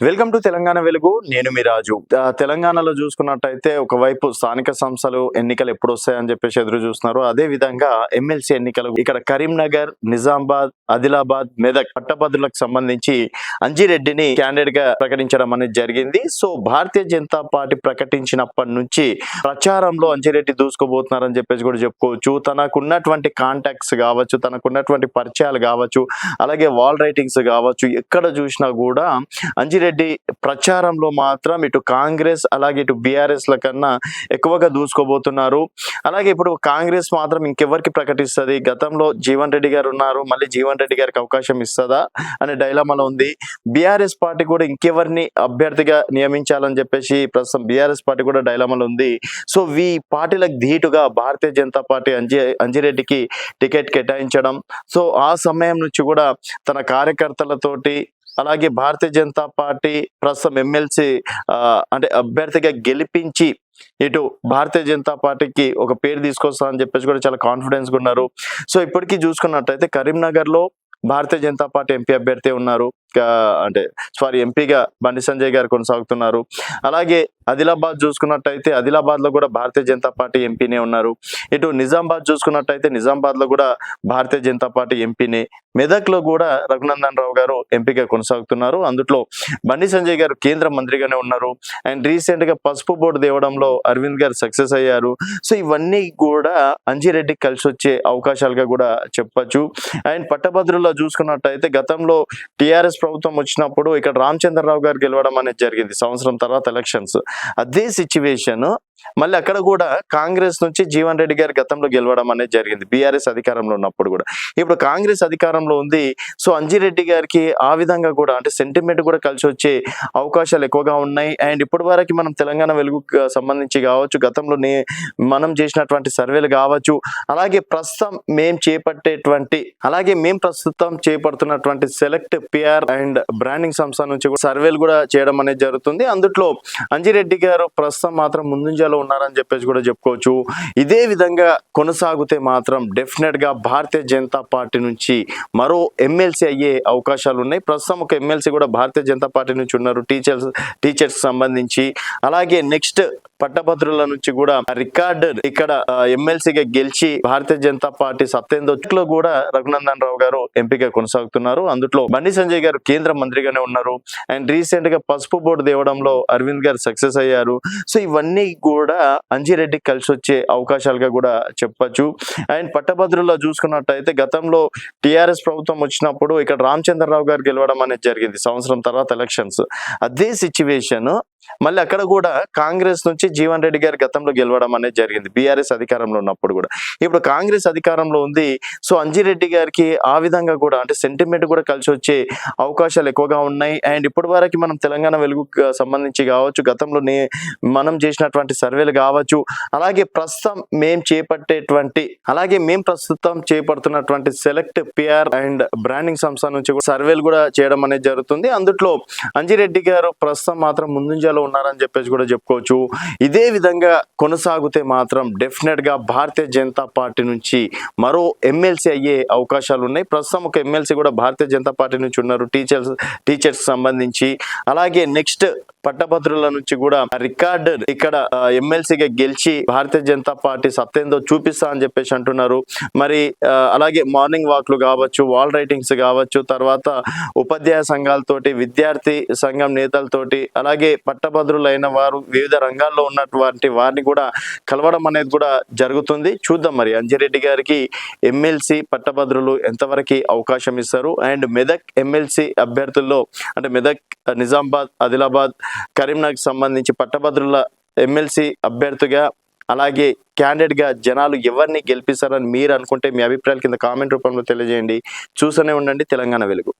Welcome to Telangana వెలుగు. నేను మీ రాజు. తెలంగాణలో చూసుకున్నట్టయితే ఒకవైపు స్థానిక సంస్థలు ఎన్నికలు ఎప్పుడు వస్తాయని చెప్పేసి ఎదురు చూస్తున్నారు. అదే విధంగా ఎమ్మెల్సీ ఎన్నికలు ఇక్కడ కరీంనగర్, నిజామాబాద్, ఆదిలాబాద్, మెదక్ పట్టభద్రులకు సంబంధించి అంజిరెడ్డిని క్యాండిడేట్ గా ప్రకటించడం అనేది జరిగింది. సో భారతీయ జనతా పార్టీ ప్రకటించినప్పటి నుంచి ప్రచారంలో అంజిరెడ్డి దూసుకోబోతున్నారని చెప్పేసి కూడా చెప్పుకోవచ్చు. తనకున్నటువంటి కాంటాక్ట్స్ కావచ్చు, తనకున్నటువంటి పరిచయాలు కావచ్చు, అలాగే వాల్ రైటింగ్స్ కావచ్చు, ఎక్కడ చూసినా కూడా అంజిరెడ్డి ప్రచారంలో మాత్రం ఇటు కాంగ్రెస్ అలాగే ఇటు బీఆర్ఎస్ ల కన్నా ఎక్కువగా దూసుకోబోతున్నారు. అలాగే ఇప్పుడు కాంగ్రెస్ మాత్రం ఇంకెవరికి ప్రకటిస్తుంది? గతంలో జీవన్ రెడ్డి గారు ఉన్నారు, మళ్ళీ జీవన్ రెడ్డి గారికి అవకాశం ఇస్తుందా అనే డైలమాలో ఉంది. బీఆర్ఎస్ పార్టీ కూడా ఇంకెవరిని అభ్యర్థిగా నియమించాలని చెప్పేసి ప్రస్తుతం బీఆర్ఎస్ పార్టీ కూడా డైలమాలో ఉంది. సో ఈ పార్టీలకు ధీటుగా భారతీయ జనతా పార్టీ అంజిరెడ్డికి టికెట్ కేటాయించడం, సో ఆ సమయం నుంచి కూడా తన కార్యకర్తలతోటి అలాగే భారతీయ జనతా పార్టీ ప్రస్తుతం ఎమ్మెల్సీ అంటే అభ్యర్థిగా గెలిపించి ఇటు భారతీయ జనతా పార్టీకి ఒక పేరు తీసుకొస్తా అని చెప్పేసి కూడా చాలా కాన్ఫిడెన్స్ గా ఉన్నారు. సో ఇప్పటికీ చూసుకున్నట్టయితే కరీంనగర్ లో భారతీయ జనతా పార్టీ ఎంపీ అభ్యర్థి ఉన్నారు, ఎంపీగా బండి సంజయ్ గారు కొనసాగుతున్నారు. అలాగే ఆదిలాబాద్ చూసుకున్నట్టయితే ఆదిలాబాద్ లో కూడా భారతీయ జనతా పార్టీ ఎంపీనే ఉన్నారు. ఇటు నిజామాబాద్ చూసుకున్నట్టయితే నిజామాబాద్ లో కూడా భారతీయ జనతా పార్టీ ఎంపీనే. మెదక్ లో కూడా రఘునందన్ రావు గారు ఎంపీగా కొనసాగుతున్నారు. అందులో బండి సంజయ్ గారు కేంద్ర మంత్రిగానే ఉన్నారు. అండ్ రీసెంట్ గా పసుపు బోర్డు తేవడంలో అరవింద్ గారు సక్సెస్ అయ్యారు. సో ఇవన్నీ కూడా అంజిరెడ్డికి కలిసి వచ్చే అవకాశాలుగా కూడా చెప్పచ్చు. అండ్ పట్టభద్రుల్లో చూసుకున్నట్టయితే గతంలో టిఆర్ఎస్ ప్రభుత్వం వచ్చినప్పుడు ఇక్కడ రామచంద్రరావు గారు గెలవడం అనేది జరిగింది సంవత్సరం తర్వాత ఎలక్షన్స్. అదే సిచ్యువేషన్ మళ్ళీ అక్కడ కూడా కాంగ్రెస్ నుంచి జీవన్ రెడ్డి గారు గతంలో గెలవడం అనేది జరిగింది బీఆర్ఎస్ అధికారంలో ఉన్నప్పుడు కూడా. ఇప్పుడు కాంగ్రెస్ అధికారంలో ఉంది. సో అంజిరెడ్డి గారికి ఆ విధంగా కూడా అంటే సెంటిమెంట్ కూడా కలిసి వచ్చే అవకాశాలు ఎక్కువగా ఉన్నాయి. అండ్ ఇప్పటి వరకు మనం తెలంగాణ వెలుగు సంబంధించి కావచ్చు, గతంలో మనం చేసినటువంటి సర్వేలు కావచ్చు, అలాగే ప్రస్తుతం మేము చేపడుతున్నటువంటి సెలెక్ట్ పిఆర్ అండ్ బ్రాండింగ్ సంస్థ నుంచి కూడా సర్వేలు కూడా చేయడం అనేది జరుగుతుంది. అందులో అంజిరెడ్డి గారు ప్రస్తుతం మాత్రం ముందుంజలో ఉన్నారని చెప్పేసి కూడా చెప్పుకోవచ్చు. ఇదే విధంగా కొనసాగితే మాత్రం డెఫినెట్ గా భారతీయ జనతా పార్టీ నుంచి మరో ఎమ్మెల్సీ అయ్యే అవకాశాలు ఉన్నాయి. ప్రస్తుతం ఒక ఎమ్మెల్సీ కూడా భారతీయ జనతా పార్టీ నుంచి ఉన్నారు, టీచర్స్ సంబంధించి. అలాగే నెక్స్ట్ పట్టభద్రుల నుంచి కూడా రికార్డు ఇక్కడ ఎమ్మెల్సీగా గెలిచి భారతీయ జనతా పార్టీ సత్తేందో కూడా రఘునందన్ రావు గారు ఎంపీగా కొనసాగుతున్నారు. అందులో బండి సంజయ్ గారు కేంద్ర మంత్రిగానే ఉన్నారు. అండ్ రీసెంట్ గా పసుపు బోర్డు తేవడంలో అరవింద్ గారు సక్సెస్ అయ్యారు. సో ఇవన్నీ కూడా అంజిరెడ్డికి కలిసి వచ్చే అవకాశాలుగా కూడా చెప్పచ్చు. అండ్ పట్టభద్రుల్లో చూసుకున్నట్టయితే గతంలో టిఆర్ఎస్ ప్రభుత్వం వచ్చినప్పుడు ఇక్కడ రామచంద్రరావు గారు గెలవడం అనేది జరిగింది సంవత్సరం తర్వాత ఎలక్షన్స్. అదే సిచ్యువేషన్ మళ్ళీ అక్కడ కూడా కాంగ్రెస్ నుంచి జీవన్ రెడ్డి గారు గతంలో గెలవడం అనేది జరిగింది బీఆర్ఎస్ అధికారంలో ఉన్నప్పుడు కూడా. ఇప్పుడు కాంగ్రెస్ అధికారంలో ఉంది. సో అంజిరెడ్డి గారికి ఆ విధంగా కూడా అంటే సెంటిమెంట్ కూడా కలిసి వచ్చే అవకాశాలు ఎక్కువగా ఉన్నాయి. అండ్ ఇప్పటి వరకు మనం తెలంగాణ వెలుగు సంబంధించి కావచ్చు, గతంలో మనం చేసినటువంటి సర్వేలు కావచ్చు, అలాగే ప్రస్తుతం చేపడుతున్నటువంటి సెలెక్ట్ పిఆర్ అండ్ బ్రాండింగ్ సంస్థ నుంచి కూడా సర్వేలు కూడా చేయడం అనేది జరుగుతుంది. అందులో అంజిరెడ్డి గారు ప్రస్తుతం మాత్రం ముందుంజలో ఉన్నారని చెప్పేసి కూడా చెప్పుకోవచ్చు. ఇదే విధంగా కొనసాగితే మాత్రం డెఫినెట్ గా భారతీయ జనతా పార్టీ నుంచి మరో ఎమ్మెల్సీ అయ్యే అవకాశాలు ఉన్నాయి. ప్రస్తుతం ఒక ఎమ్మెల్సీ కూడా భారతీయ జనతా పార్టీ నుంచి ఉన్నారు, టీచర్స్ సంబంధించి. అలాగే నెక్స్ట్ పట్టభద్రుల నుంచి కూడా రికార్డు ఇక్కడ ఎమ్మెల్సీగా గెలిచి భారతీయ జనతా పార్టీ సత్తేందో చూపిస్తా అని చెప్పేసి అంటున్నారు. మరి అలాగే మార్నింగ్ వాక్లు కావచ్చు, వాల్ రైటింగ్స్ కావచ్చు, తర్వాత ఉపాధ్యాయ సంఘాలతోటి, విద్యార్థి సంఘం నేతలతోటి, అలాగే పట్టభద్రులైన వారు వివిధ రంగాల్లో ఉన్నటువంటి వారిని కూడా కలవడం అనేది కూడా జరుగుతుంది. చూద్దాం మరి అంజిరెడ్డి గారికి ఎమ్మెల్సీ పట్టభద్రులు ఎంతవరకు అవకాశం ఇస్తారు. అండ్ మెదక్ ఎమ్మెల్సీ అభ్యర్థుల్లో అంటే మెదక్, నిజామాబాద్, ఆదిలాబాద్, కరీంనగర్ సంబంధించి పట్టభద్రుల ఎమ్మెల్సీ అభ్యర్థిగా అలాగే క్యాండిడేట్ గా జనాలు ఎవరిని గెలిపిస్తారని మీరు అనుకుంటే మీ అభిప్రాయాలు కింద కామెంట్ రూపంలో తెలియజేయండి. చూస్తూనే ఉండండి తెలంగాణ వెలుగు.